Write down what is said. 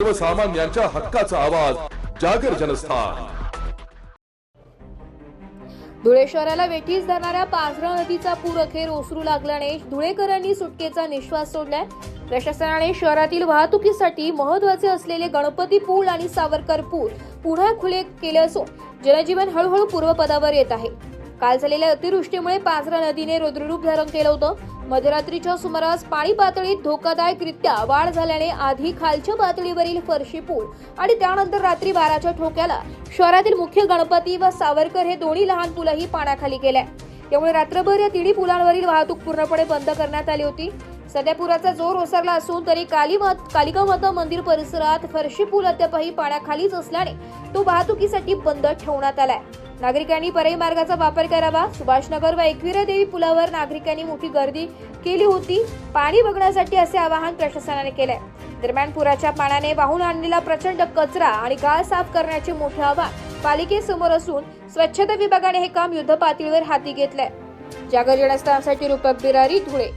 सर्वसामान्यांच्या हक्काचा आवाज जागर जनस्थान। धुळे शहराला वेठीस धरणाऱ्या पाझरा नदीचा पूर अखेर ओसरू लागल्याने धुळेकरांनी सुटकेचा निश्वास सोडलाय। प्रशासनाने शहरातील वाहतुकीसाठी महत्त्वाचे असलेले गणपती पूल आणि सावरकर पूल पुन्हा खुले केले असून जनजीवन हळूहळू पूर्वपदावर येत आहे। काल झालेल्या अतिवृष्टीमुळे पाझरा नदीने रुद्ररूप धारण केलं होतं। मध्यरात्रीच्या सुमारास पाणी पातळीत धोकादायकरित्या वाढ झाल्याने आधी खालच्या पातळीवरील फरशी पूल आणि त्यानंतर रात्री 12च्या ठोक्याला शहरातील मुख्य गणपती व सावरकर हे दोन्ही लहान पूलही पाण्याखाली गेले। त्यामुळे रात्रभर या तिन्ही पुलांवरील वाहतूक पूर्णपणे बंद करण्यात आली होती। सध्या पुराचा जोर ओसरला असून तरी कालिका माता मंदिर परिसरात फरशी पूल अद्यापही पाण्याखालीच असल्याने तो वाहतुकीसाठी बंद ठेवण्यात आलाय। नागरिकांनी पर्यायी मार्गाचा वापर करावा। सुभाषनगर व एकविरा देवी पुलावर नागरिकांनी मोठी गर्दी केली होती। पाणी बघण्यासाठी असे आवाहन प्रशासनाने केले। दरम्यान पुराच्या पाण्याने वाहून आणलेला प्रचंड कचरा आणि गाळ साफ करण्याचे मोठे आव्हान पालिकेसमोर असून स्वच्छता विभागाने हे काम युद्धपातळीवर हाती घेतलंय। जागर जनस्थानसाठी रूपक बिरारी, धुळे।